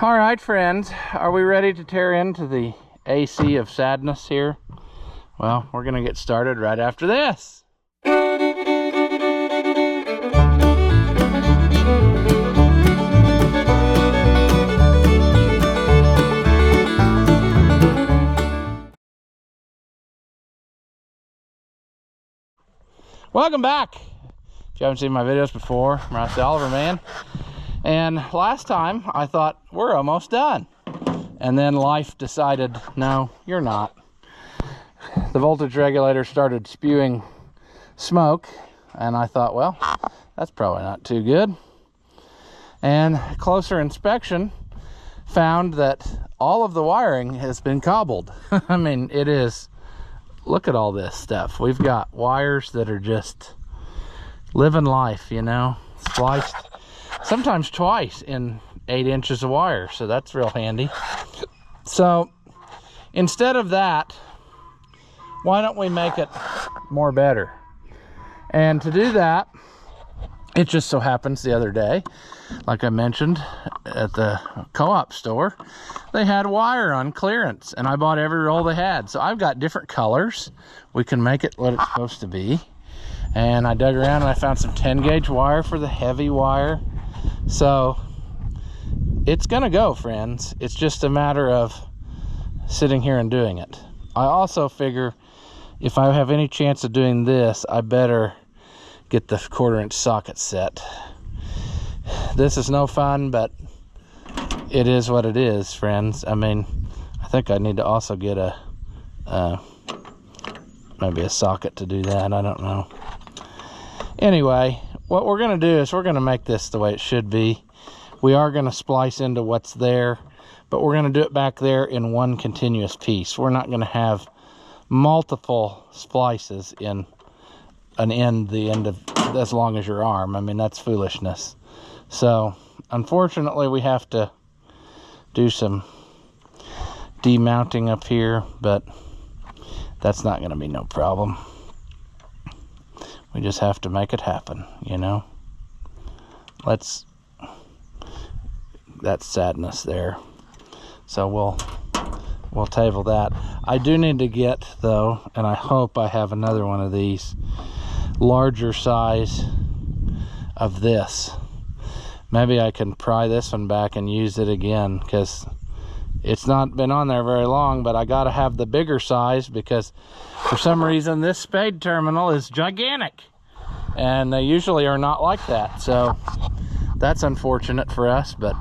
All right, friends, are we ready to tear into the AC of sadness here? Well, we're gonna get started right after this. Welcome back. If you haven't seen my videos before, I'm Rusty Oliver, man. And last time I thought we're almost done. And then life decided, no, you're not. The voltage regulator started spewing smoke. And I thought, well, that's probably not too good. And closer inspection found that all of the wiring has been cobbled. I mean, it is, look at all this stuff. We've got wires that are just living life, you know, spliced sometimes twice in 8 inches of wire, so that's real handy. So instead of that, why don't we make it more better? And to do that, it just so happens the other day, like I mentioned, at the co-op store, they had wire on clearance, and I bought every roll they had. So I've got different colors. We can make it what it's supposed to be. And I dug around and I found some 10 gauge wire for the heavy wire. So it's gonna go, friends. It's just a matter of sitting here and doing it. I also figure if I have any chance of doing this, I better get the 1/4-inch socket set. This is no fun, but it is what it is, friends. I mean, I think I need to also get a maybe a socket to do that. I don't know. Anyway, what we're going to do is we're going to make this the way it should be. We are going to splice into what's there, but we're going to do it back there in one continuous piece. We're not going to have multiple splices in an end, the end of as long as your arm. I mean, that's foolishness. So unfortunately we have to do some demounting up here, but that's not going to be no problem. We just have to make it happen, you know. That's sadness there. So we'll table that. I do need to get, though, and I hope I have another one of these larger size of this. Maybe I can pry this one back and use it again, because it's not been on there very long, but I got to have the bigger size because for some reason this spade terminal is gigantic and they usually are not like that. So that's unfortunate for us, but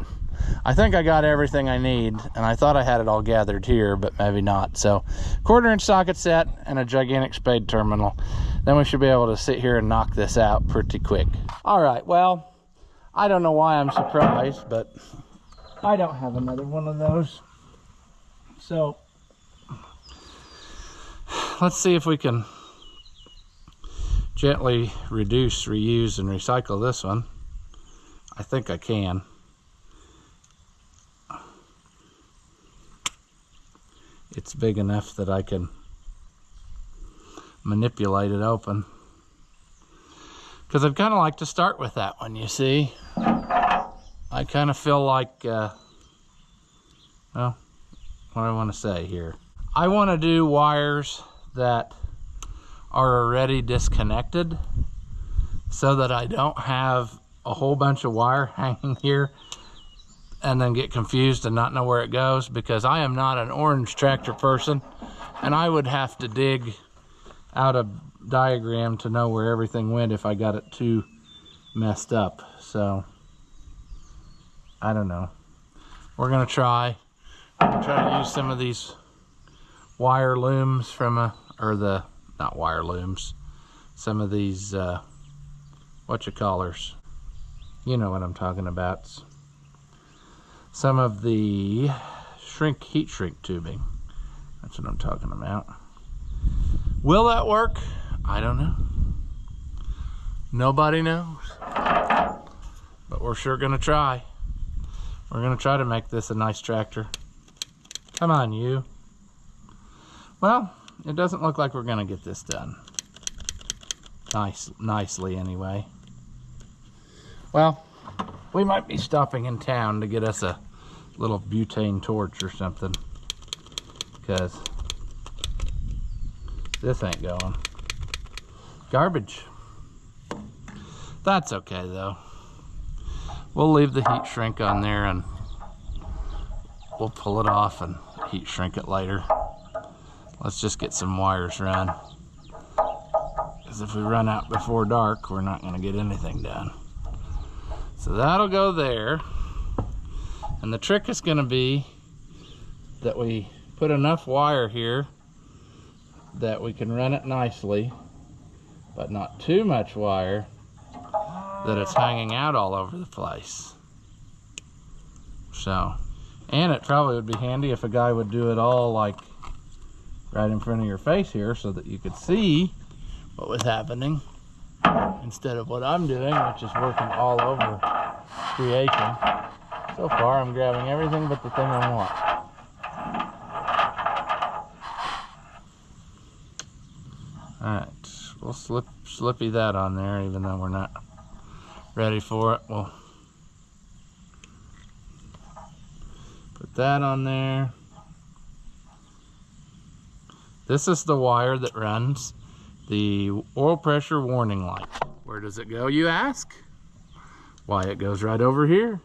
I think I got everything I need, and I thought I had it all gathered here, but maybe not. So 1/4-inch socket set and a gigantic spade terminal. Then we should be able to sit here and knock this out pretty quick. All right, well, I don't know why I'm surprised, but I don't have another one of those. So let's see if we can gently reduce, reuse, and recycle this one. I think I can. It's big enough that I can manipulate it open. Because I'd kind of like to start with that one, you see. I kind of feel like, well, what do I want to say here? I want to do wires that are already disconnected so that I don't have a whole bunch of wire hanging here and then get confused and not know where it goes, because I am not an orange tractor person and I would have to dig out a diagram to know where everything went if I got it too messed up. So I don't know. We're gonna try to use some of these wire looms from not wire looms, some of these whatchamacallers, you know what I'm talking about, some of the heat shrink tubing. That's what I'm talking about. Will that work? I don't know. Nobody knows. But we're sure gonna try. We're gonna try to make this a nice tractor. Come on, you. Well, it doesn't look like we're gonna get this done. Nicely anyway. Well, we might be stopping in town to get us a little butane torch or something, because this ain't going. Garbage. That's okay though. We'll leave the heat shrink on there and we'll pull it off and heat shrink it later. Let's just get some wires run, because if we run out before dark, we're not going to get anything done. So that'll go there. And the trick is going to be that we put enough wire here that we can run it nicely, but not too much wire that it's hanging out all over the place. So, and it probably would be handy if a guy would do it all like right in front of your face here, so that you could see what was happening, instead of what I'm doing, which is working all over creation. So far I'm grabbing everything but the thing I want. Alright, we'll slippy that on there, even though we're not ready for it. We'll put that on there. This is the wire that runs the oil pressure warning light. Where does it go, you ask? Why, it goes right over here.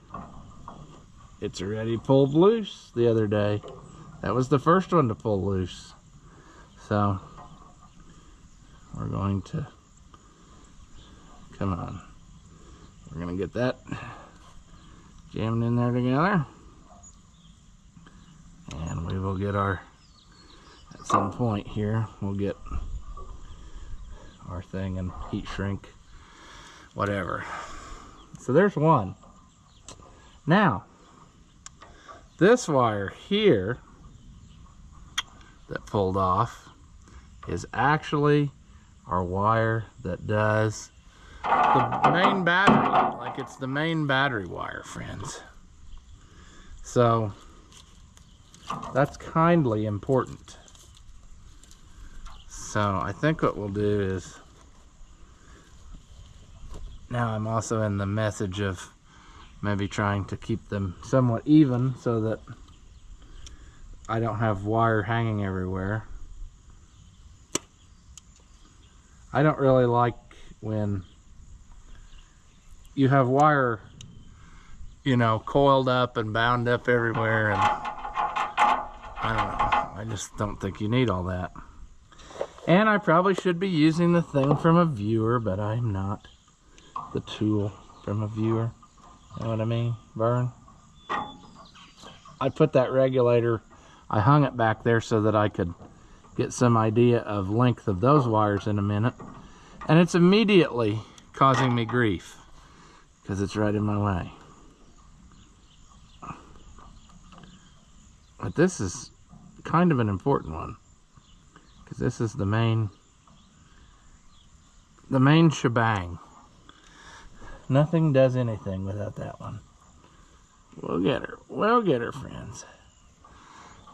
It's already pulled loose the other day. That was the first one to pull loose. So we're going to, come on, we're going to get that jammed in there together, and we will get our, at some point here, we'll get our thing and heat shrink, whatever. So there's one. Now, this wire here that pulled off is actually our wire that does the main battery. Like, it's the main battery wire, friends. So that's kindly important. So I think what we'll do is, now I'm also in the message of maybe trying to keep them somewhat even so that I don't have wire hanging everywhere. I don't really like when you have wire, you know, coiled up and bound up everywhere, and I don't know, I just don't think you need all that. And I probably should be using the thing from a viewer, but I'm not. The tool from a viewer. You know what I mean, Vern? I put that regulator, I hung it back there so that I could get some idea of length of those wires in a minute. And it's immediately causing me grief, because it's right in my way. But this is kind of an important one, because this is the main shebang. Nothing does anything without that one. We'll get her, friends.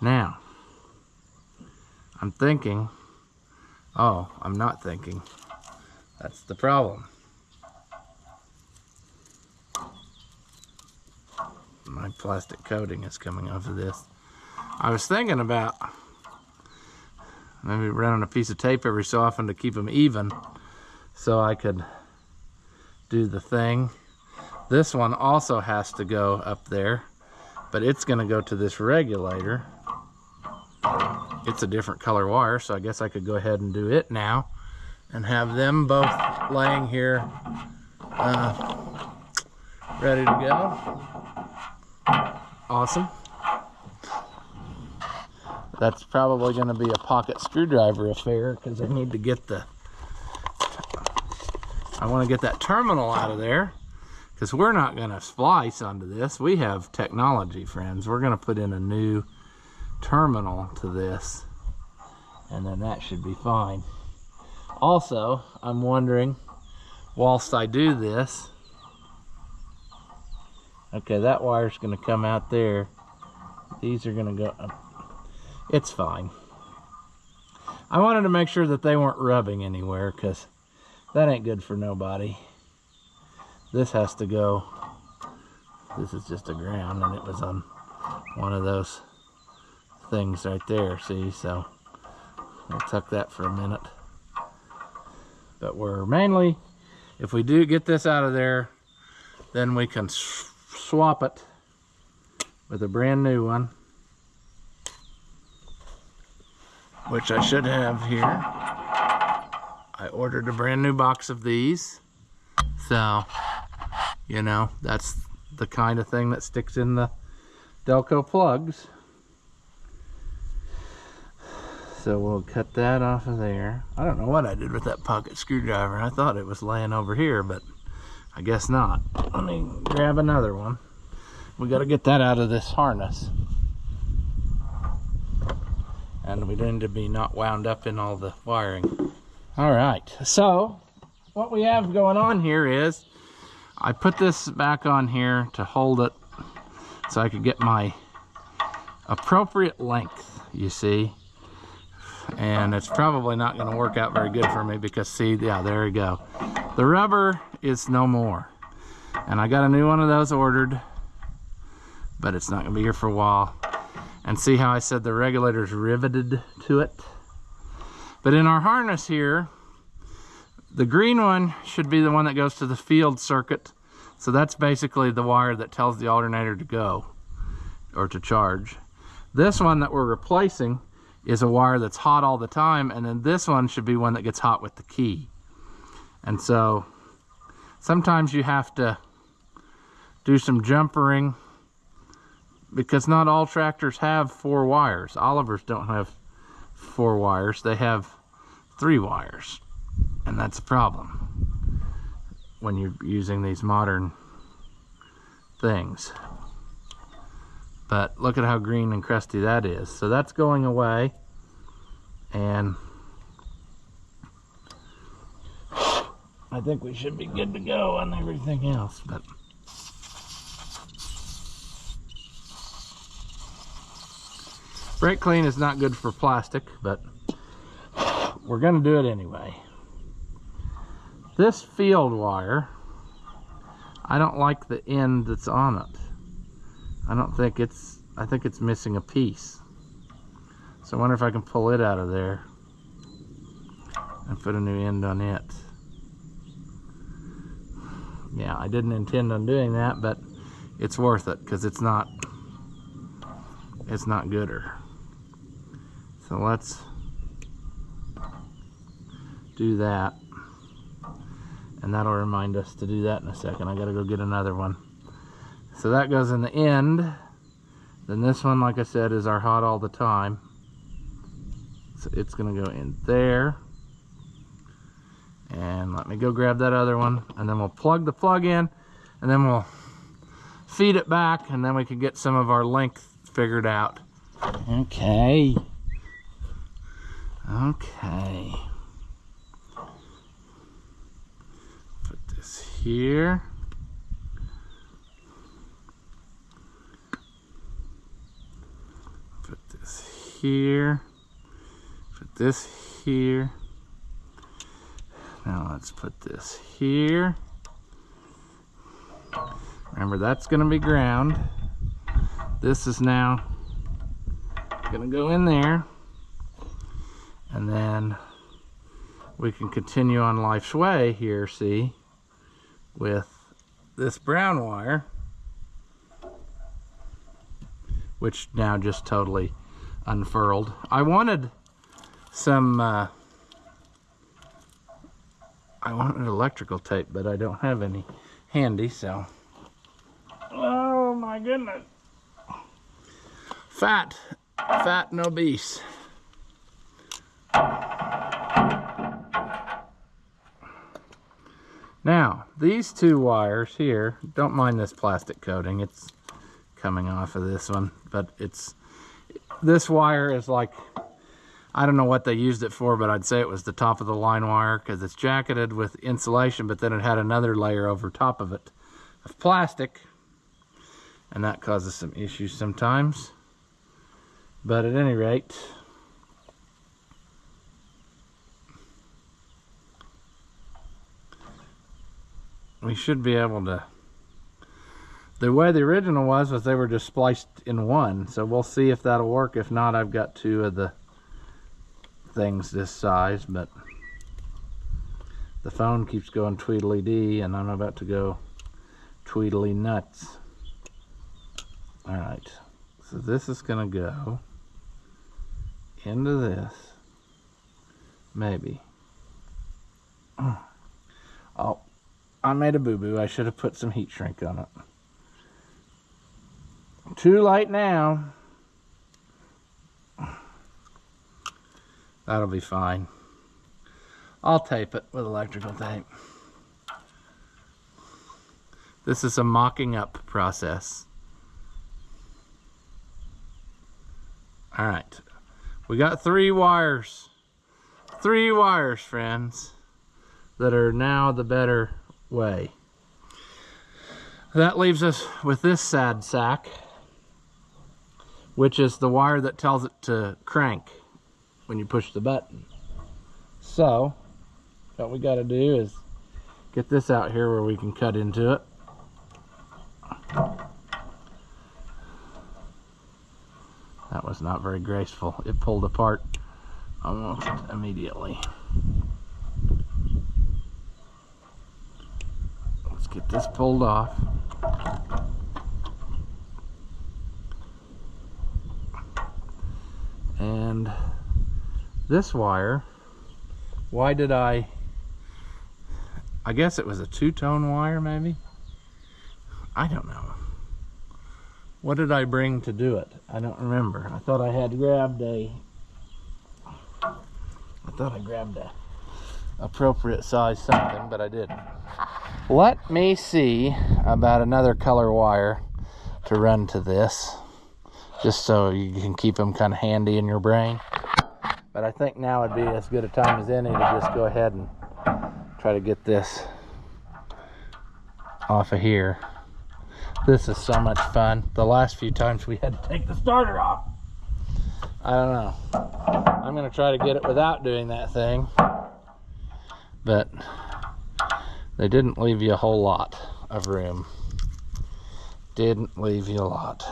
Now, I'm thinking, oh, I'm not thinking. That's the problem. My plastic coating is coming off of this. I was thinking about maybe running a piece of tape every so often to keep them even, so I could do the thing. This one also has to go up there, but it's going to go to this regulator. It's a different color wire, so I guess I could go ahead and do it now and have them both laying here ready to go. Awesome. That's probably going to be a pocket screwdriver affair, because I need to get the, I want to get that terminal out of there, because we're not going to splice onto this. We have technology, friends. We're going to put in a new terminal to this, and then that should be fine. Also, I'm wondering, whilst I do this, okay, that wire's going to come out there. These are going to go up. It's fine. I wanted to make sure that they weren't rubbing anywhere, because that ain't good for nobody. This has to go. This is just a ground, and it was on one of those things right there, see? So we'll tuck that for a minute. But we're mainly, if we do get this out of there, then we can swap it with a brand new one, which I should have here. I ordered a brand new box of these. So, you know, that's the kind of thing that sticks in the Delco plugs. So we'll cut that off of there. I don't know what I did with that pocket screwdriver. I thought it was laying over here, but I guess not. Let me grab another one. We got to get that out of this harness. And we need to be not wound up in all the wiring. All right, so what we have going on here is I put this back on here to hold it so I could get my appropriate length, you see. And it's probably not going to work out very good for me because, see, yeah, there you go. The rubber is no more. And I got a new one of those ordered, but it's not going to be here for a while. And see how I said the regulator's riveted to it? But in our harness here, the green one should be the one that goes to the field circuit. So that's basically the wire that tells the alternator to go or to charge. This one that we're replacing is a wire that's hot all the time, and then this one should be one that gets hot with the key. And so sometimes you have to do some jumpering because not all tractors have 4 wires. Olivers don't have 4 wires, they have 3 wires, and that's a problem when you're using these modern things. But look at how green and crusty that is. So that's going away. And I think we should be good to go on everything else. But brake clean is not good for plastic, but we're going to do it anyway. This field wire, I don't like the end that's on it. I think it's missing a piece. So I wonder if I can pull it out of there and put a new end on it. Yeah, I didn't intend on doing that, but it's worth it because it's not gooder. So let's do that. And that'll remind us to do that in a second. I gotta go get another one. So that goes in the end. Then this one, like I said, is our hot all the time. So it's gonna go in there. And let me go grab that other one, and then we'll plug the plug in, and then we'll feed it back, and then we can get some of our length figured out. Okay. Okay. Put this here. Put this here. Put this here. Now let's put this here. Remember, that's going to be ground. This is now going to go in there. And then we can continue on life's way here, see, with this brown wire, which now just totally unfurled. I wanted some I wanted electrical tape, but I don't have any handy, so. Oh my goodness. Fat and obese. Now, these 2 wires here, don't mind this plastic coating, it's coming off of this one, but this wire is like, I don't know what they used it for, but I'd say it was the top of the line wire because it's jacketed with insulation, but then it had another layer over top of it of plastic, and that causes some issues sometimes. But at any rate, we should be able to, The way the original was they were just spliced in one. So we'll see if that'll work. If not, I've got two of the things this size, but the phone keeps going tweedly-dee, and I'm about to go tweedly nuts. All right, so this is gonna go into this, maybe. Oh, I made a boo-boo. I should have put some heat shrink on it. Too late now. That'll be fine. I'll tape it with electrical tape. This is a mocking up process. All right, we got 3 wires. 3 wires, friends, that are now the better way. That leaves us with this sad sack, which is the wire that tells it to crank when you push the button. So what we got to do is get this out here where we can cut into it. That was not very graceful. It pulled apart almost immediately. Let's get this pulled off. And this wire, why did I guess it was a 2-tone wire maybe? I don't know. What did I bring to do it? I don't remember. I thought I had grabbed a appropriate size something, but I didn't. Let me see about another color wire to run to this, just so you can keep them kind of handy in your brain. But I think now would be as good a time as any to just go ahead and try to get this off of here. This is so much fun. The last few times we had to take the starter off. I don't know. I'm gonna try to get it without doing that thing, but they didn't leave you a whole lot of room. Didn't leave you a lot.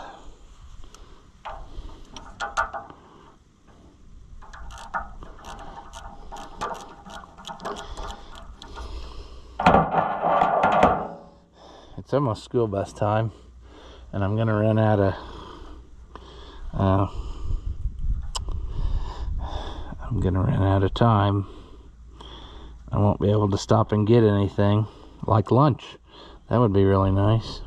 It's almost school bus time, and I'm gonna run out of time. I won't be able to stop and get anything like lunch. That would be really nice.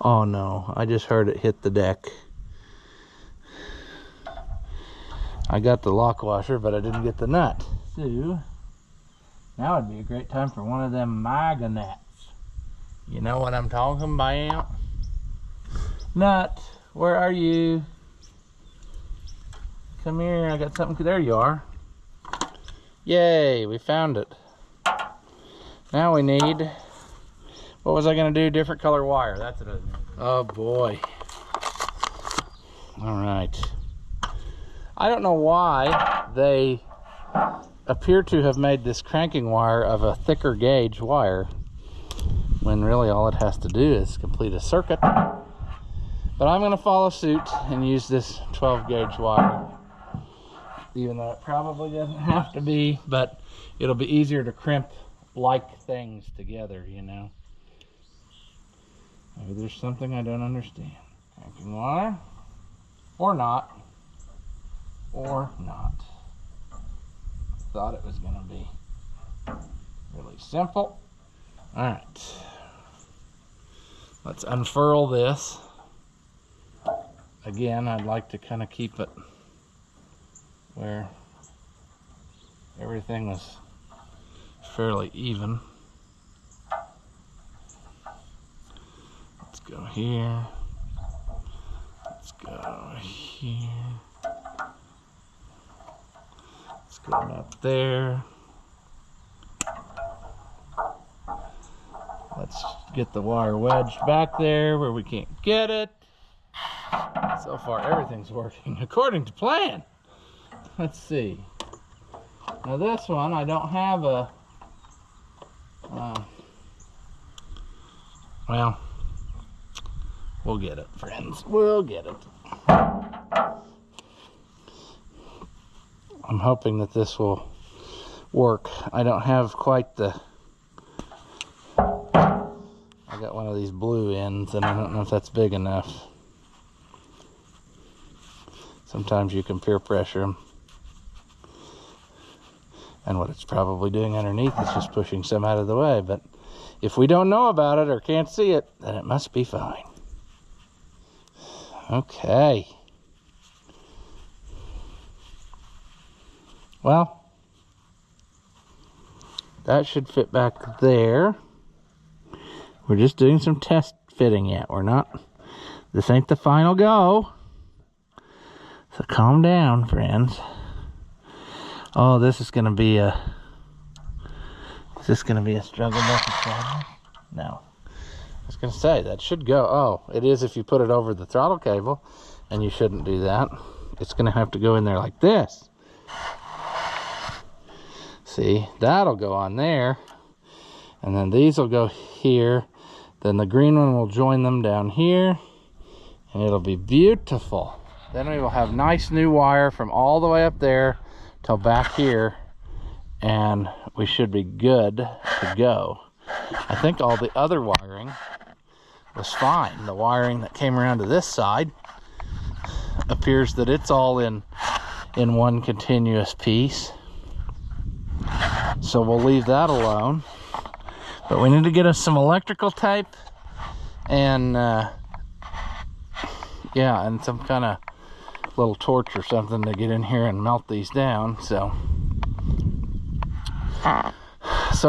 Oh no, I just heard it hit the deck. I got the lock washer, but I didn't get the nut. So now would be a great time for one of them MAGA nuts. You know what I'm talking about? Nut, where are you? Come here, I got something. There you are. Yay, we found it. Now we need, what was I gonna do? Different color wire. That's what I was gonna do. Oh boy. All right. I don't know why they appear to have made this cranking wire of a thicker gauge wire, when really all it has to do is complete a circuit. But I'm going to follow suit and use this 12 gauge wire, even though it probably doesn't have to be, but it'll be easier to crimp like things together, you know. Maybe there's something I don't understand. Cranking wire, or not. Or not. Thought it was going to be really simple. All right. Let's unfurl this. Again, I'd like to kind of keep it where everything was fairly even. Let's go here. Let's go here. Going up there. Let's get the wire wedged back there where we can't get it. So far everything's working according to plan. Let's see. Now this one, I don't have a, well, we'll get it, friends. We'll get it. I'm hoping that this will work. I don't have quite the, I got one of these blue ends and I don't know if that's big enough. Sometimes you can peer pressure them. And what it's probably doing underneath is just pushing some out of the way. But if we don't know about it or can't see it, then it must be fine. Okay. Well, that should fit back there. We're just doing some test fitting yet. We're not, this ain't the final go. So calm down, friends. Oh, this is gonna be a, is this gonna be a struggle bucket? No. I was gonna say, that should go, oh, it is if you put it over the throttle cable, and you shouldn't do that. It's gonna have to go in there like this. See, that'll go on there, and then these will go here, then the green one will join them down here, and it'll be beautiful. Then we will have nice new wire from all the way up there till back here, and we should be good to go. I think all the other wiring was fine. The wiring that came around to this side appears that it's all in one continuous piece. So we'll leave that alone. But we need to get us some electrical tape and yeah, and some kind of little torch or something to get in here and melt these down. So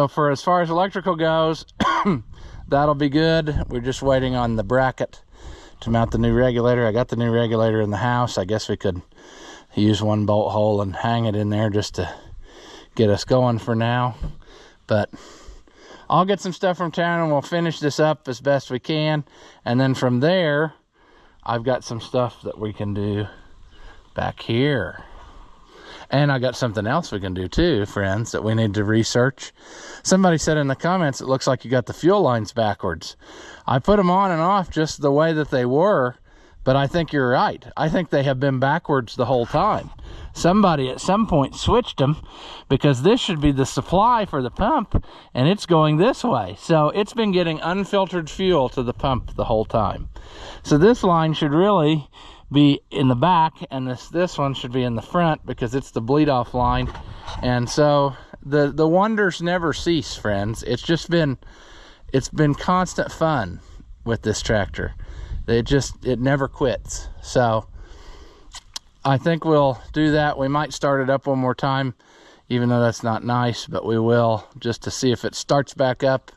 for as far as electrical goes, that'll be good. We're just waiting on the bracket to mount the new regulator. I got the new regulator in the house. I guess we could use one bolt hole and hang it in there just to get us going for now. But I'll get some stuff from town and we'll finish this up as best we can. And then from there, I've got some stuff that we can do back here. And I got something else we can do too, friends, that we need to research. Somebody said in the comments, it looks like you got the fuel lines backwards. I put them on and off just the way that they were, but I think you're right. I think they have been backwards the whole time. Somebody at some point switched them, because this should be the supply for the pump and it's going this way. So it's been getting unfiltered fuel to the pump the whole time. So this line should really be in the back, and this one should be in the front because it's the bleed off line. And so the wonders never cease, friends. It's been constant fun with this tractor. It never quits. So I think we'll do that. We might start it up one more time, even though that's not nice, but we will, just to see if it starts back up.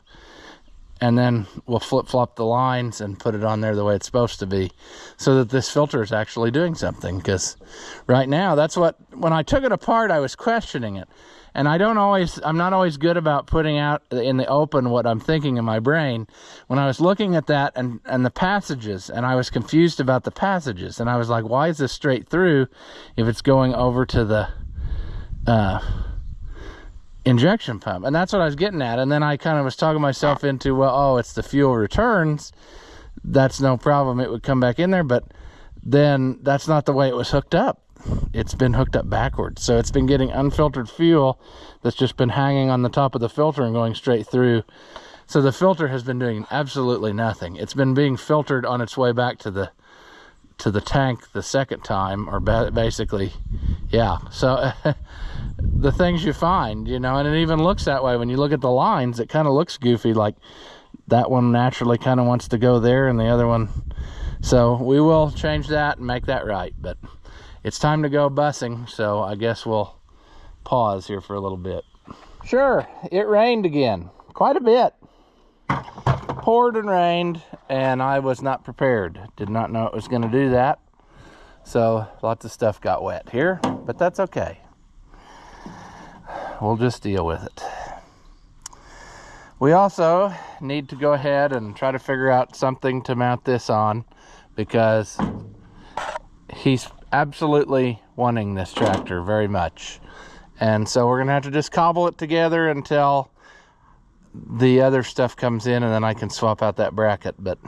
And then we'll flip-flop the lines and put it on there the way it's supposed to be, so that this filter is actually doing something. Because right now, that's what, when I took it apart, I was questioning it. And I'm not always good about putting out in the open what I'm thinking in my brain. When I was looking at that and the passages, and I was confused about the passages, and I was like, why is this straight through if it's going over to the injection pump? And that's what I was getting at. And then I kind of was talking myself into, well, oh, it's the fuel returns, that's no problem, it would come back in there. But then that's not the way it was hooked up. It's been hooked up backwards. So it's been getting unfiltered fuel that's just been hanging on the top of the filter and going straight through. So the filter has been doing absolutely nothing. It's been being filtered on its way back to the tank the second time, or basically, yeah. So the things you find, you know, and it even looks that way when you look at the lines. It kind of looks goofy, like that one naturally kind of wants to go there and the other one. So we will change that and make that right. But it's time to go bussing, so I guess we'll pause here for a little bit. Sure, it rained again, quite a bit. Poured and rained, and I was not prepared. Did not know it was going to do that. So lots of stuff got wet here, but that's okay. We'll just deal with it. We also need to go ahead and try to figure out something to mount this on, because he's absolutely wanting this tractor very much. And so we're gonna have to just cobble it together until the other stuff comes in, and then I can swap out that bracket. But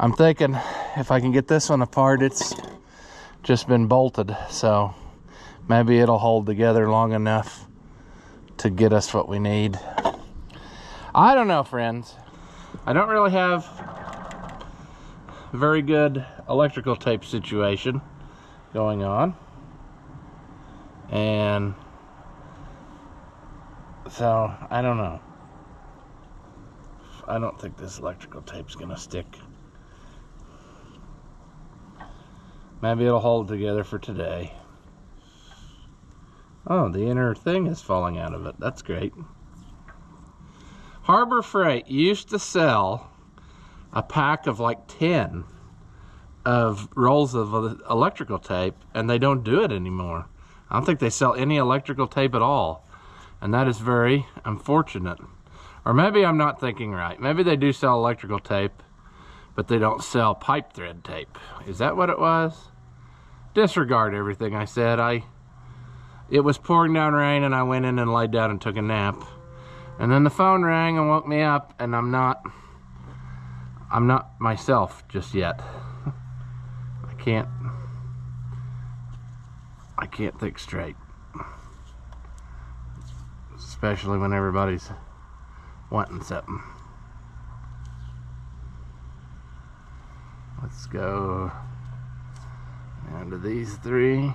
I'm thinking if I can get this one apart, it's just been bolted, so maybe it'll hold together long enough to get us what we need. I don't know, friends. I don't really have a very good electrical tape situation going on, and so I don't know. I don't think this electrical tape's gonna stick. Maybe it'll hold together for today. Oh, the inner thing is falling out of it. That's great. Harbor Freight used to sell a pack of like 10 of rolls of electrical tape, and they don't do it anymore. I don't think they sell any electrical tape at all, and that is very unfortunate. Or maybe I'm not thinking right. Maybe they do sell electrical tape, but they don't sell pipe thread tape. Is that what it was? Disregard everything I said. It was pouring down rain, and I went in and laid down and took a nap. And then the phone rang and woke me up, and I'm not myself just yet. I can't think straight. Especially when everybody's wanting something. Let's go down to these 3.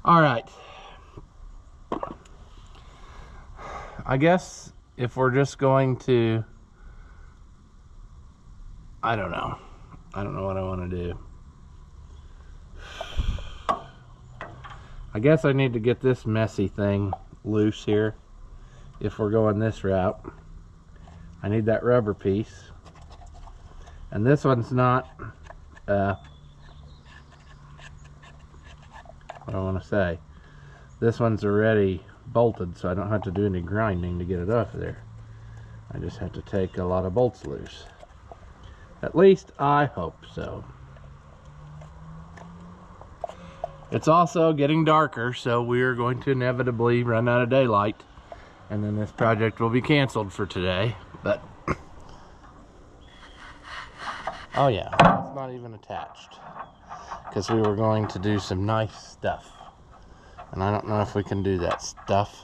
All right. I guess if we're just going to, I don't know what I want to do. I guess I need to get this messy thing loose here. If we're going this route, I need that rubber piece, and this one's not what I want to say. This one's already bolted, so I don't have to do any grinding to get it off of there. I just have to take a lot of bolts loose. At least I hope so. It's also getting darker, so we are going to inevitably run out of daylight, and then this project will be canceled for today. But oh yeah, it's not even attached, because we were going to do some nice stuff, and I don't know if we can do that stuff.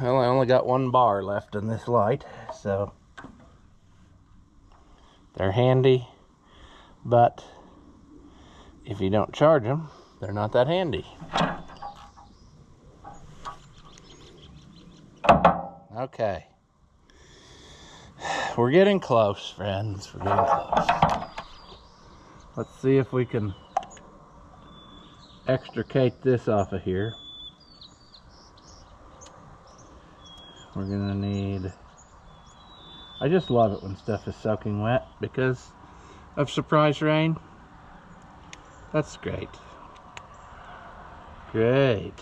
Well, I only got 1 bar left in this light, so they're handy, but if you don't charge them, they're not that handy. Okay. We're getting close, friends. We're getting close. Let's see if we can extricate this off of here. We're gonna need, I just love it when stuff is soaking wet because of surprise rain. That's great. Great.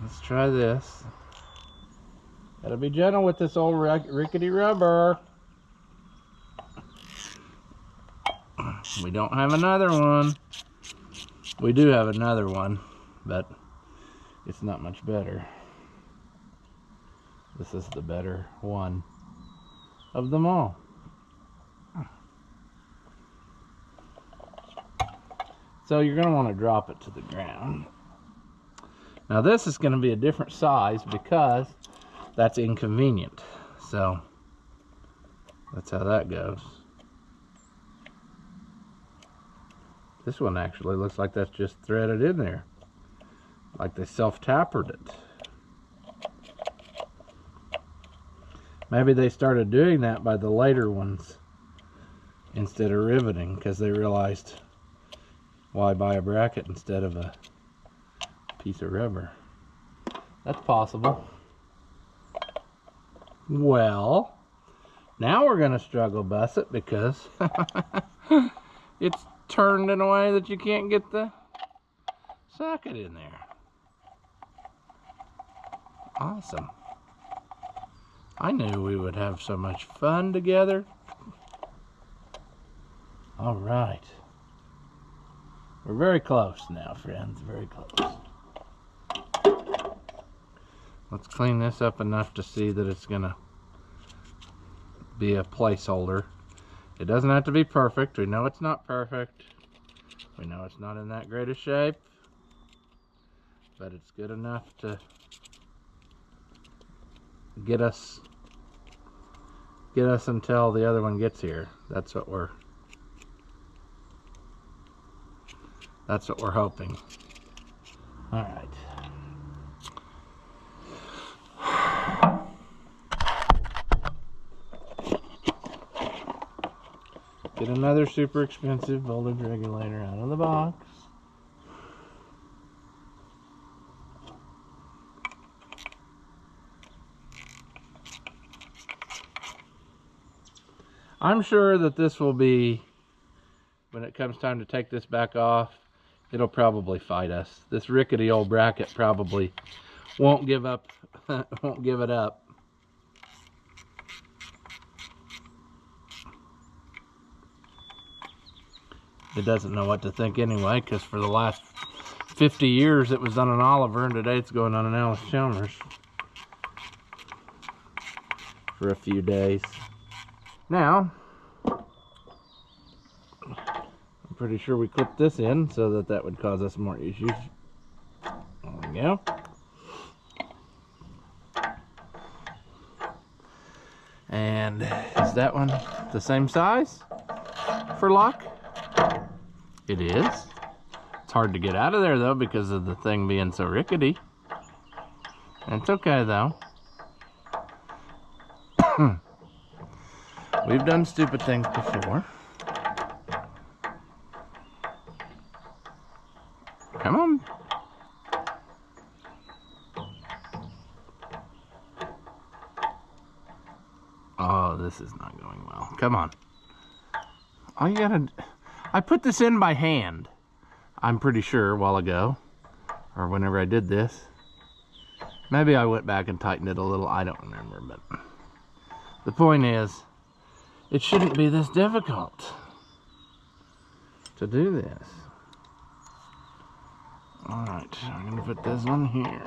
Let's try this. Gotta be gentle with this old rickety rubber. We don't have another one. We do have another one, but it's not much better. This is the better one of them all. So you're going to want to drop it to the ground. Now this is going to be a different size because that's inconvenient. So that's how that goes. This one actually looks like that's just threaded in there, like they self-tapered it. Maybe they started doing that by the later ones instead of riveting, because they realized, why buy a bracket instead of a piece of rubber? That's possible. Well, now we're going to struggle bus it because it's turned in a way that you can't get the socket in there. Awesome. I knew we would have so much fun together. All right. We're very close now, friends, very close. Let's clean this up enough to see that it's gonna be a placeholder. It doesn't have to be perfect. We know it's not perfect. We know it's not in that great a shape, but it's good enough to get us until the other one gets here. That's what we're hoping. All right. Get another super expensive voltage regulator out of the box. I'm sure that this will be, when it comes time to take this back off, it'll probably fight us. This rickety old bracket probably won't give up, won't give it up. It doesn't know what to think anyway, because for the last 50 years it was on an Oliver, and today it's going on an Allis Chalmers for a few days. Now, I'm pretty sure we clipped this in so that that would cause us more issues. There we go. And is that one the same size for lock? It is. It's hard to get out of there though because of the thing being so rickety. It's okay though. We've done stupid things before. Come on. Oh, this is not going well. Come on. All you gotta... I put this in by hand, I'm pretty sure, a while ago. Or whenever I did this. Maybe I went back and tightened it a little. I don't remember, but... The point is, it shouldn't be this difficult to do this. Alright, I'm going to put this one here.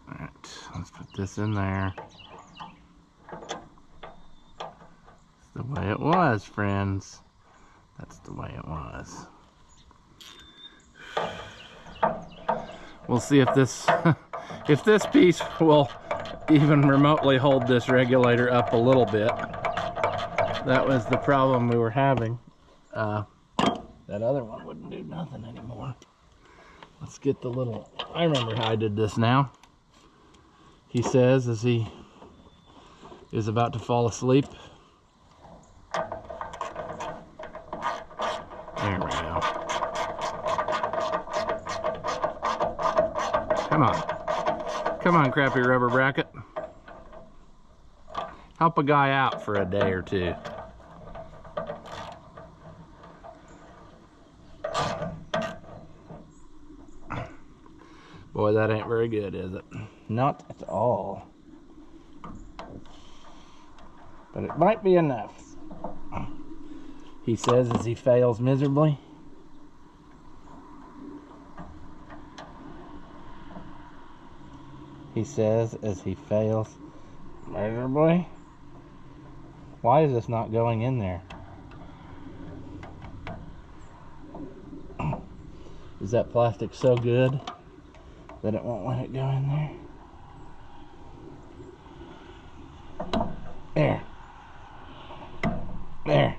Alright, let's put this in there. That's the way it was, friends. That's the way it was. We'll see if this if this piece will even remotely hold this regulator up a little bit. That was the problem we were having. That other one wouldn't do nothing anymore. Let's get the little... I remember how I did this now. He says as he is about to fall asleep. There we go. Come on. Come on, crappy rubber bracket. Help a guy out for a day or two. Boy, that ain't very good, is it? Not at all. But it might be enough. He says as he fails miserably. He says as he fails miserably. Why is this not going in there? Is that plastic so good that it won't let it go in there? There. There.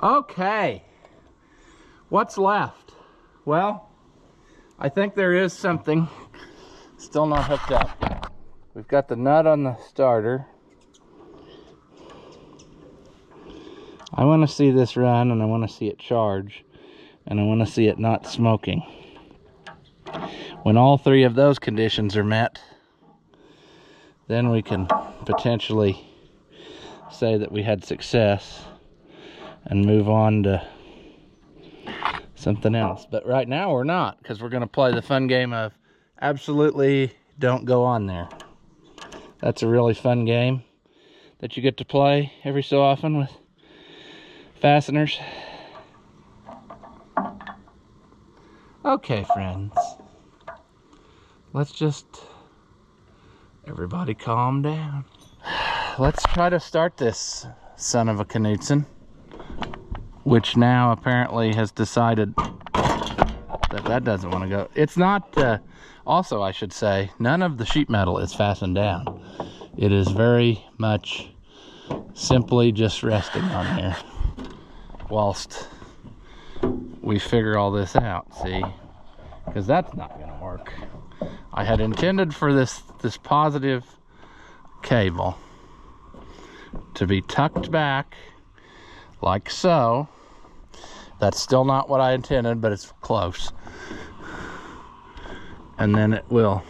Okay. What's left? Well, I think there is something still not hooked up. We've got the nut on the starter. I want to see this run, and I want to see it charge, and I want to see it not smoking. When all three of those conditions are met, then we can potentially say that we had success and move on to something else. But right now we're not, because we're going to play the fun game of absolutely don't go on there. That's a really fun game that you get to play every so often with fasteners. Okay, friends, let's just everybody calm down. Let's try to start this son of a Knudsen, which now apparently has decided that that doesn't want to go. It's not, also I should say, none of the sheet metal is fastened down. It is very much simply just resting on here whilst we figure all this out, see? Because that's not going to work. I had intended for this positive cable to be tucked back like so. That's still not what I intended, but it's close. And then it will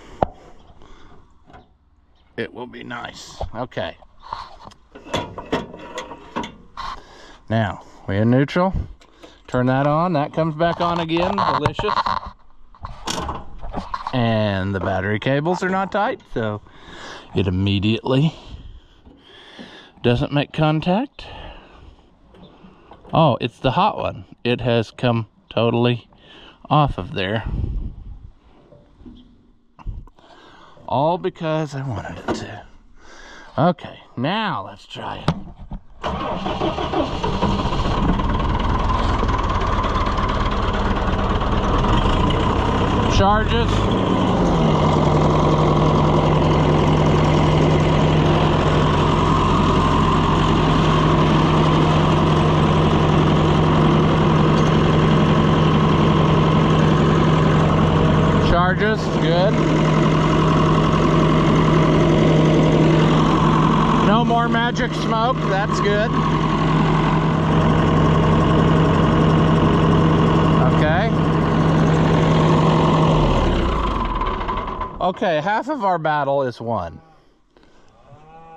be nice. Okay. Now, we're in neutral. Turn that on. That comes back on again. Delicious. And the battery cables are not tight, so it immediately doesn't make contact. Oh, it's the hot one. It has come totally off of there. All because I wanted it to. Okay, now let's try it. Charges. Charges, good. No more magic smoke, that's good. Okay. Okay, half of our battle is won.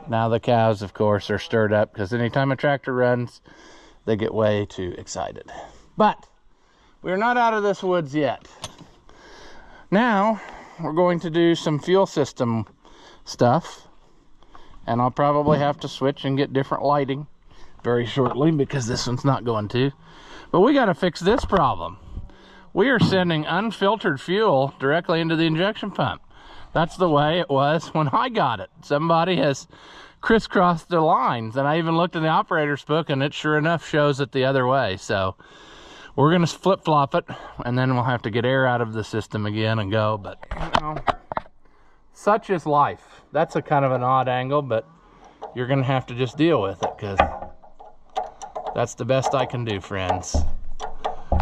Now the cows, of course, are stirred up because anytime a tractor runs, they get way too excited. But we're not out of this woods yet. Now we're going to do some fuel system stuff, and I'll probably have to switch and get different lighting very shortly because this one's not going to. But we got to fix this problem. We are sending unfiltered fuel directly into the injection pump. That's the way it was when I got it. Somebody has crisscrossed the lines, and I even looked in the operator's book, and it sure enough shows it the other way. So we're going to flip-flop it, and then we'll have to get air out of the system again and go. But, you know, such is life. That's a kind of an odd angle, but you're going to have to just deal with it because that's the best I can do, friends.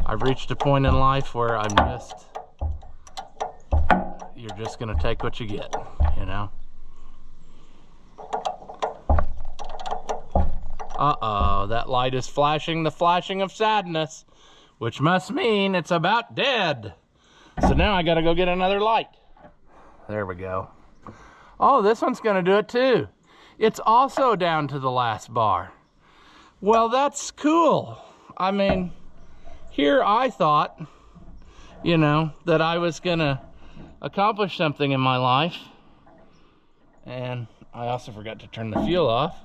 I've reached a point in life where you're just going to take what you get, you know? Uh-oh, that light is flashing the flashing of sadness, which must mean it's about dead. So now I got to go get another light. There we go. Oh, this one's going to do it too. It's also down to the last bar. Well, that's cool. I mean, here I thought, you know, that I was going to accomplish something in my life. And I also forgot to turn the fuel off.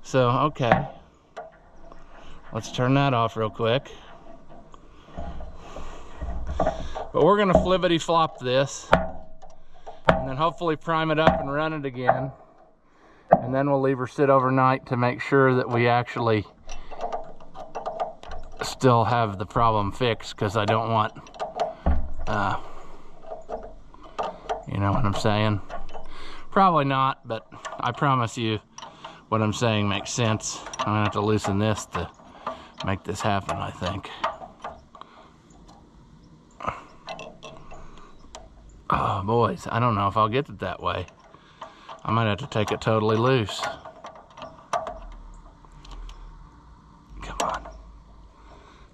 So, okay. Let's turn that off real quick. But we're going to flippity-flop this. And then hopefully prime it up and run it again. And then we'll leave her sit overnight to make sure that we actually still have the problem fixed, because I don't want, you know what I'm saying? Probably not, but I promise you what I'm saying makes sense. I'm gonna have to loosen this to make this happen, I think. Oh, boys, I don't know if I'll get it that way. I might have to take it totally loose. Come on.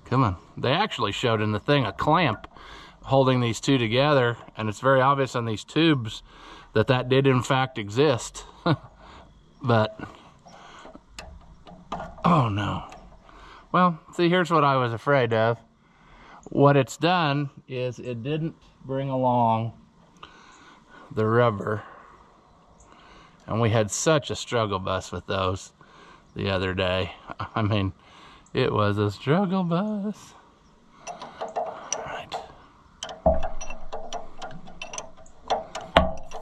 Come on. They actually showed in the thing a clamp holding these two together, and it's very obvious on these tubes that that did in fact exist. But, oh no. Well, see, here's what I was afraid of. What it's done is it didn't bring along the rubber. And we had such a struggle bus with those the other day. I mean, it was a struggle bus. All right.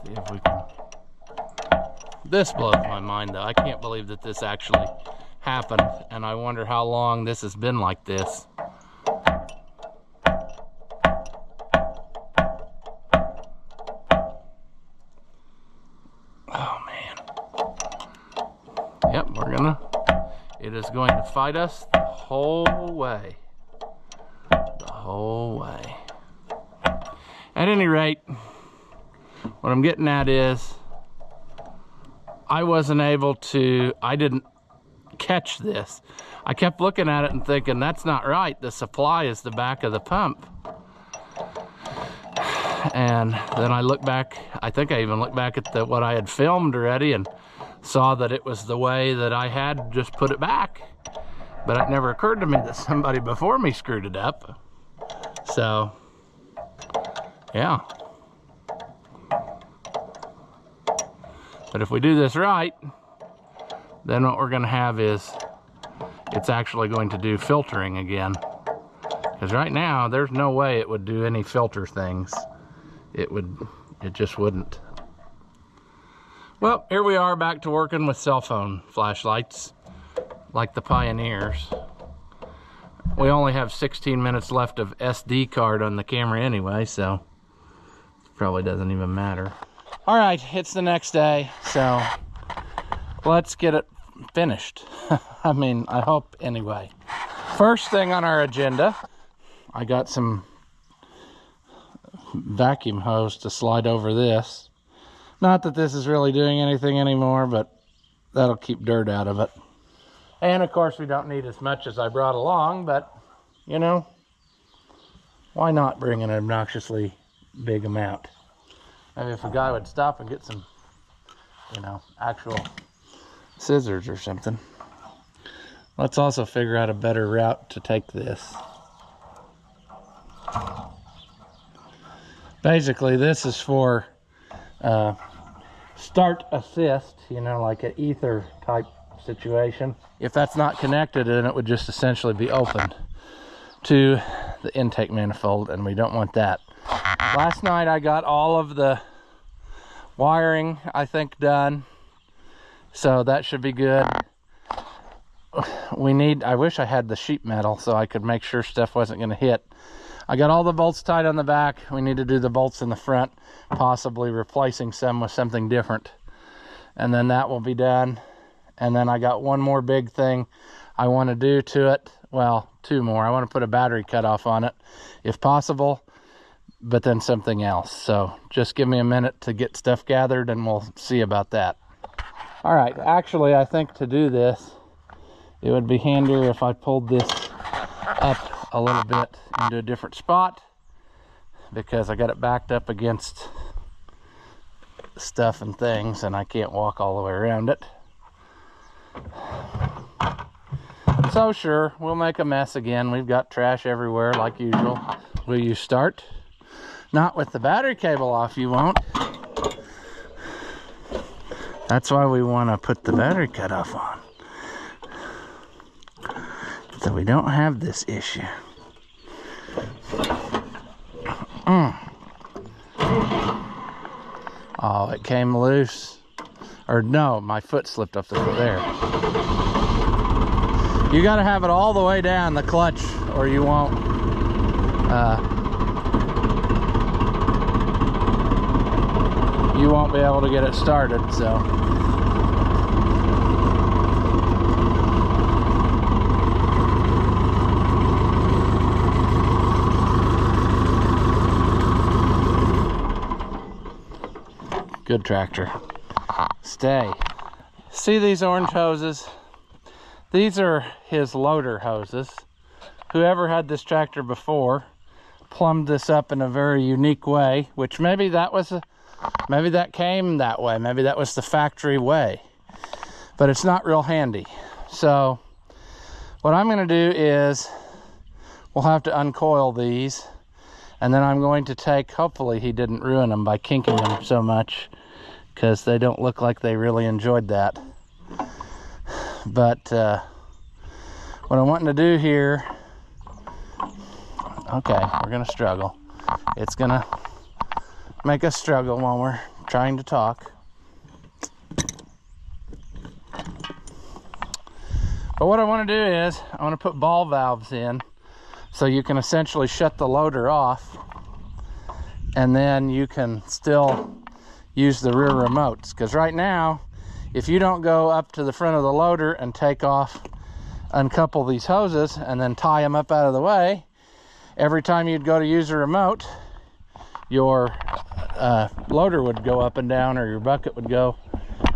See if we can. This blows my mind though. I can't believe that this actually happened, and I wonder how long this has been like this. Oh man. Yep, it is going to fight us the whole way. The whole way. At any rate, what I'm getting at is I didn't catch this. I kept looking at it and thinking, that's not right. The supply is the back of the pump. And then I look back, I think I even looked back at what I had filmed already and saw that it was the way that I had just put it back. But it never occurred to me that somebody before me screwed it up. So, yeah. But if we do this right, then what we're gonna have is, it's actually going to do filtering again. Because right now, there's no way it would do any filter things. It just wouldn't. Well, here we are back to working with cell phone flashlights, like the pioneers. We only have 16 minutes left of SD card on the camera anyway, so it probably doesn't even matter. All right, it's the next day, so let's get it finished. I mean, I hope anyway. First thing on our agenda, I got some vacuum hose to slide over this. Not that this is really doing anything anymore, but that'll keep dirt out of it. And of course we don't need as much as I brought along, but you know, why not bring an obnoxiously big amount? Maybe if a guy would stop and get some, you know, actual scissors or something. Let's also figure out a better route to take this. Basically, this is for start assist, you know, like an ether type situation. If that's not connected, then it would just essentially be opened to the intake manifold, and we don't want that. Last night I got all of the wiring, I think, done, so that should be good. I wish I had the sheet metal so I could make sure stuff wasn't going to hit. I got all the bolts tied on the back. We need to do the bolts in the front, possibly replacing some with something different. And then that will be done. And then I got one more big thing I want to do to it. Well, two more. I want to put a battery cutoff on it, if possible, but then something else. So just give me a minute to get stuff gathered and we'll see about that. All right, actually, I think to do this, it would be handier if I pulled this up a little bit into a different spot, because I got it backed up against stuff and things and I can't walk all the way around it. So sure, we'll make a mess again. We've got trash everywhere like usual. Will you start? Not with the battery cable off, you won't. That's why we want to put the battery cutoff on, so we don't have this issue. Oh, it came loose. Or no, my foot slipped off the foot there. You gotta have it all the way down the clutch or you won't be able to get it started, so. Good tractor. Stay. See these orange hoses? These are his loader hoses. Whoever had this tractor before plumbed this up in a very unique way, which maybe that came that way. Maybe that was the factory way, but it's not real handy. So What I'm going to do is we'll have to uncoil these, and then I'm going to take, hopefully he didn't ruin them by kinking them so much, because they don't look like they really enjoyed that. But what I'm wanting to do here, okay, we're going to struggle. It's going to make us struggle while we're trying to talk. But what I want to do is I want to put ball valves in so you can essentially shut the loader off, and then you can still use the rear remotes. Because right now, if you don't go up to the front of the loader and take off, uncouple these hoses and then tie them up out of the way, every time you'd go to use a remote, your loader would go up and down, or your bucket would go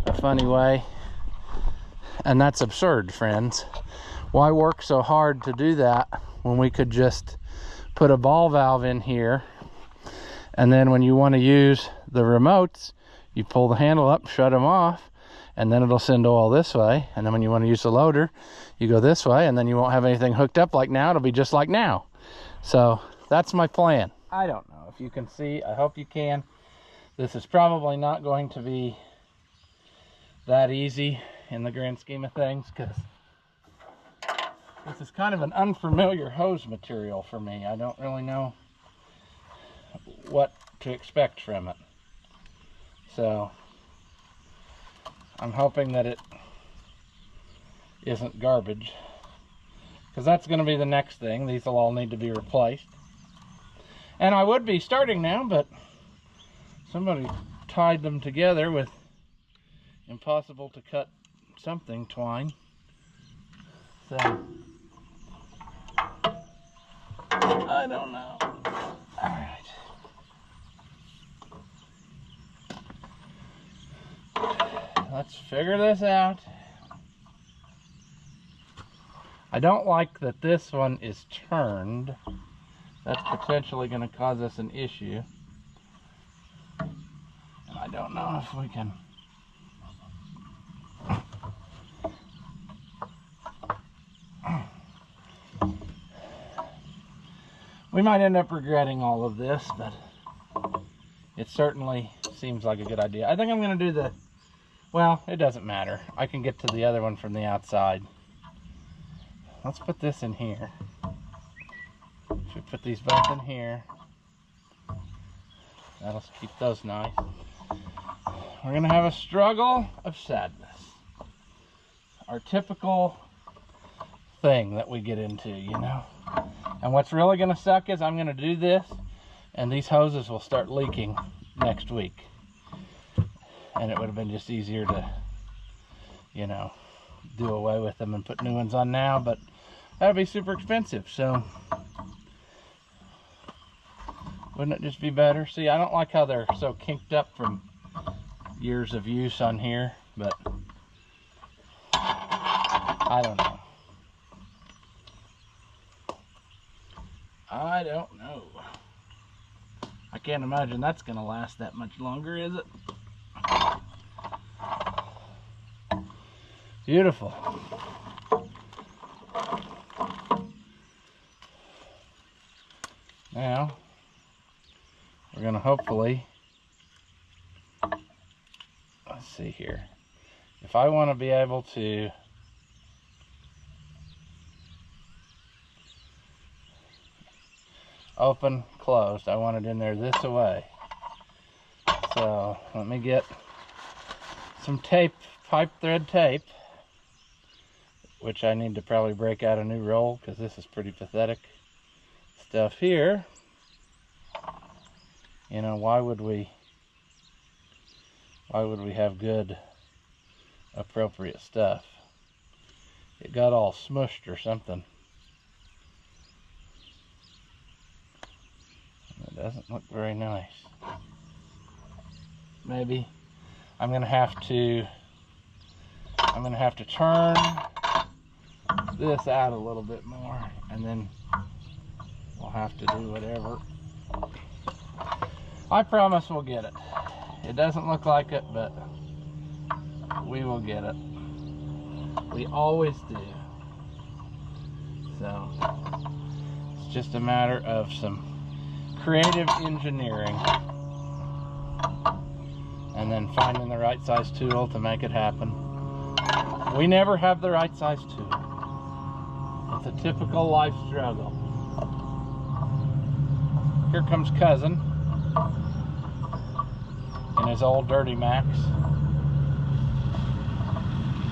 a funny way. And that's absurd, friends. Why work so hard to do that when we could just put a ball valve in here, and then when you want to use the remotes, you pull the handle up, shut them off, and then it'll send oil this way. And then when you want to use the loader, you go this way, and then you won't have anything hooked up like now. It'll be just like now. So that's my plan. I don't know if you can see. I hope you can. This is probably not going to be that easy in the grand scheme of things, because this is kind of an unfamiliar hose material for me. I don't really know what to expect from it. So I'm hoping that it isn't garbage, because that's going to be the next thing. These will all need to be replaced. And I would be starting now, but somebody tied them together with impossible to cut something twine. So I don't know. All right. Let's figure this out. I don't like that this one is turned. That's potentially going to cause us an issue. And I don't know if we can. We might end up regretting all of this, but it certainly seems like a good idea. I think I'm going to do the, well, it doesn't matter. I can get to the other one from the outside. Let's put this in here. Should put these both in here. That'll keep those nice. We're going to have a struggle of sadness. Our typical thing that we get into, you know. And what's really going to suck is I'm going to do this, and these hoses will start leaking next week. And it would have been just easier to, you know, do away with them and put new ones on now, but that would be super expensive. So wouldn't it just be better? See, I don't like how they're so kinked up from years of use on here, but I don't know. I don't know. I can't imagine that's going to last that much longer, is it? Beautiful. Now, we're going to hopefully, let's see here. If I want to be able to open, closed, I want it in there this way. So let me get some tape, pipe thread tape, which I need to probably break out a new roll, because this is pretty pathetic stuff here. You know, why would we have good, appropriate stuff? It got all smushed or something. It doesn't look very nice. Maybe I'm gonna have to turn this out a little bit more, and then we'll have to do whatever. I promise we'll get it. It doesn't look like it, but we will get it. We always do. So it's just a matter of some creative engineering and then finding the right size tool to make it happen. We never have the right size tool. It's a typical life struggle. Here comes cousin in his old dirty Max.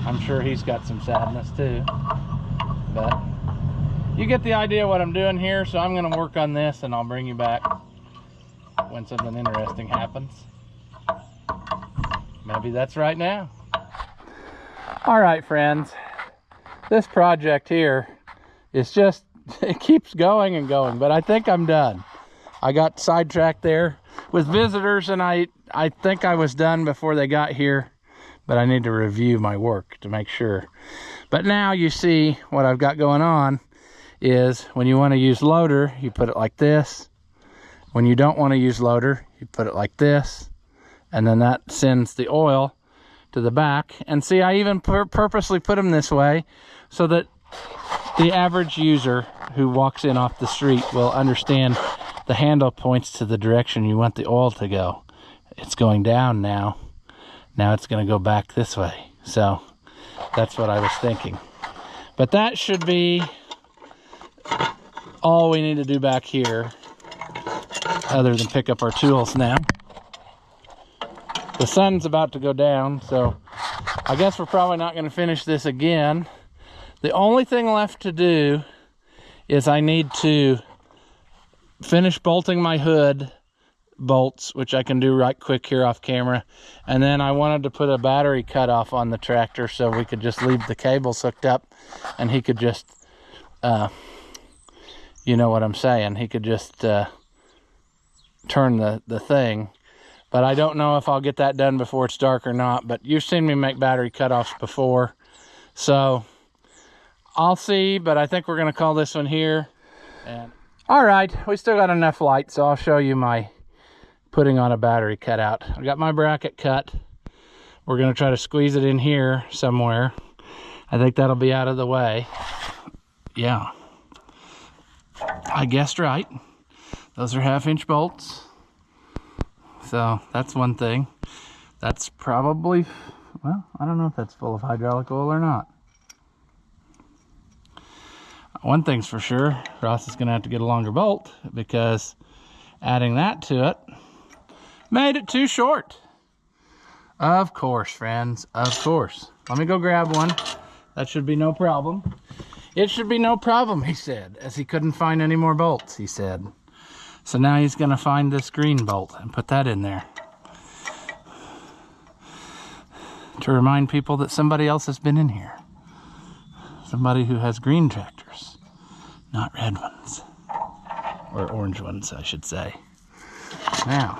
I'm sure he's got some sadness too, but you get the idea what I'm doing here. So I'm going to work on this and I'll bring you back when something interesting happens. Maybe that's right now. All right, friends, this project here is just, it keeps going and going, but I think I'm done. I got sidetracked there with visitors, and I think I was done before they got here, but I need to review my work to make sure. But now you see what I've got going on is when you want to use loader, you put it like this. When you don't want to use loader, you put it like this, and then that sends the oil to the back. And see, I even purposely put them this way so that the average user who walks in off the street will understand the handle points to the direction you want the oil to go. It's going down now. Now it's going to go back this way. So that's what I was thinking. But that should be all we need to do back here, other than pick up our tools now. The sun's about to go down, so I guess we're probably not going to finish this again. The only thing left to do is I need to finish bolting my hood bolts, which I can do right quick here off camera. And then I wanted to put a battery cutoff on the tractor so we could just leave the cables hooked up and he could just, you know what I'm saying, he could just turn the thing. But I don't know if I'll get that done before it's dark or not, but you've seen me make battery cutoffs before, so I'll see. But I think we're going to call this one here. And all right, we still got enough light, so I'll show you my putting on a battery cutout. I got my bracket cut. We're going to try to squeeze it in here somewhere. I think that'll be out of the way. Yeah, I guessed right. Those are 1/2-inch bolts. So that's one thing. That's probably, well, I don't know if that's full of hydraulic oil or not. One thing's for sure, Ross is going to have to get a longer bolt because adding that to it made it too short. Of course, friends, of course. Let me go grab one. That should be no problem. It should be no problem, he said, as he couldn't find any more bolts, he said. So now he's going to find this green bolt and put that in there to remind people that somebody else has been in here. Somebody who has green tractors, not red ones, or orange ones, I should say. Now,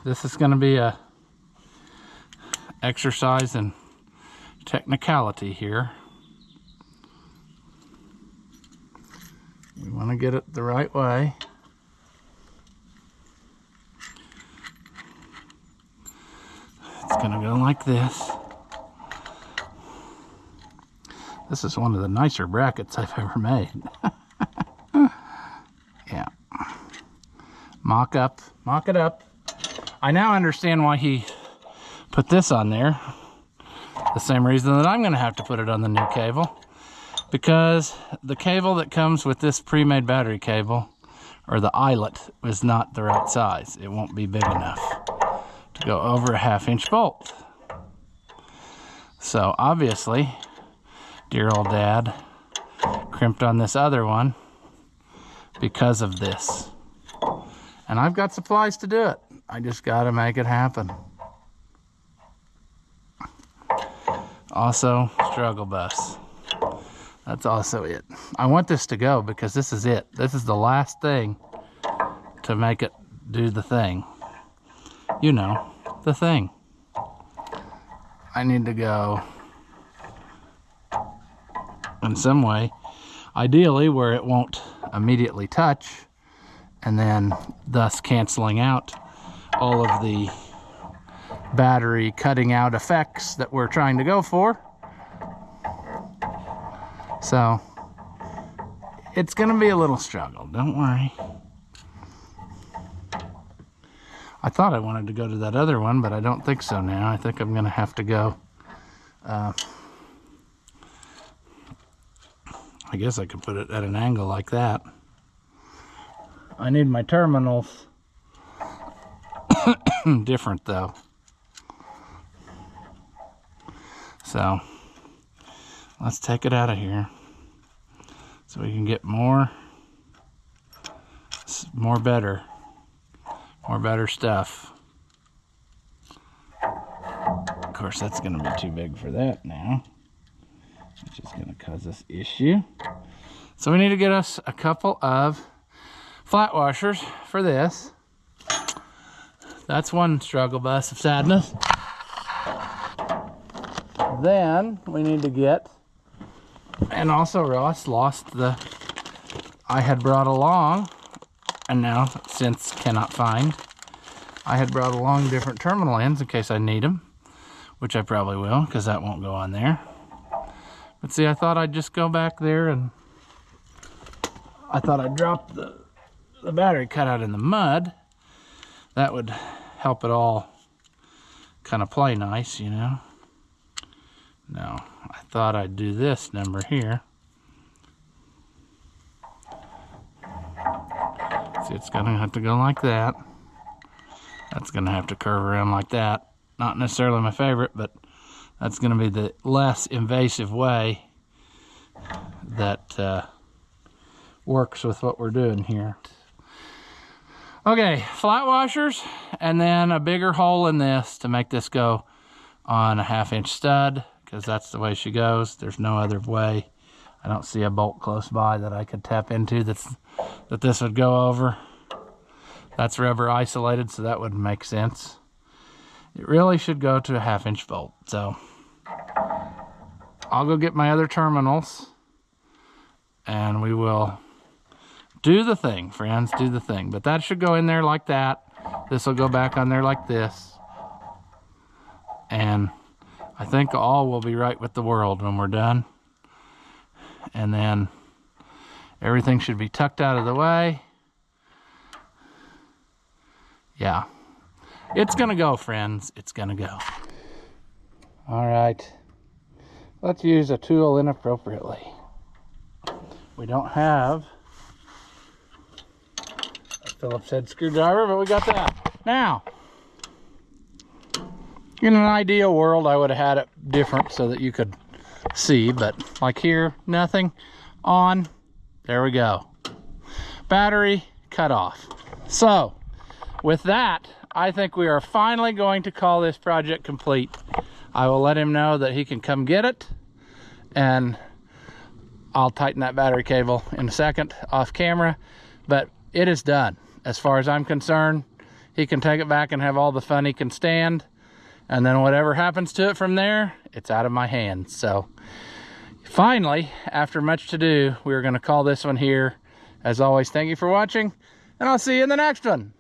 this is going to be a exercise in technicality here. We want to get it the right way. It's going to go like this. This is one of the nicer brackets I've ever made. Yeah. Mock it up. I now understand why he put this on there. The same reason that I'm going to have to put it on the new cable. Because the cable that comes with this pre-made battery cable, or the eyelet, is not the right size. It won't be big enough to go over a 1/2-inch bolt. So obviously, dear old dad crimped on this other one because of this. And I've got supplies to do it. I just got to make it happen. Also, struggle bus. That's also it. I want this to go because this is it. This is the last thing to make it do the thing. You know, the thing. I need to go in some way, ideally where it won't immediately touch, and then thus canceling out all of the battery cutting out effects that we're trying to go for. So it's gonna be a little struggle, don't worry. I thought I wanted to go to that other one, but I don't think so now. I think I'm gonna have to go. I guess I could put it at an angle like that. I need my terminals different though. So let's take it out of here so we can get more better stuff. Of course, that's going to be too big for that now, which is going to cause us issue. So we need to get us a couple of flat washers for this. That's one struggle bus of sadness. Then we need to get, and also Ross lost the I had brought along, and now since cannot find, I had brought along different terminal ends in case I need them, which I probably will, because that won't go on there. But see, I thought I'd just go back there, and I thought I'd drop the battery cutout in the mud. That would help it all kind of play nice, you know. No, I thought I'd do this number here. See, it's gonna have to go like that. That's gonna have to curve around like that. Not necessarily my favorite, but that's gonna be the less invasive way that works with what we're doing here. Okay, flat washers, and then a bigger hole in this to make this go on a 1/2-inch stud, because that's the way she goes. There's no other way. I don't see a bolt close by that I could tap into that this would go over. That's rubber isolated, so that wouldn't make sense. It really should go to a 1/2-inch bolt. So I'll go get my other terminals, and we will do the thing, friends, do the thing. But that should go in there like that. This will go back on there like this. And I think all will be right with the world when we're done. And then everything should be tucked out of the way. Yeah, it's gonna go, friends, it's gonna go. All right, let's use a tool inappropriately. We don't have a Phillips head screwdriver, but we got that. Now, in an ideal world, I would have had it different so that you could see, but like here, nothing on. There we go. Battery cut off. So with that, I think we are finally going to call this project complete. I will let him know that he can come get it, and I'll tighten that battery cable in a second off camera, but it is done. As far as I'm concerned, he can take it back and have all the fun he can stand. And then whatever happens to it from there, it's out of my hands. So finally, after much to do, we're going to call this one here. As always, thank you for watching, and I'll see you in the next one.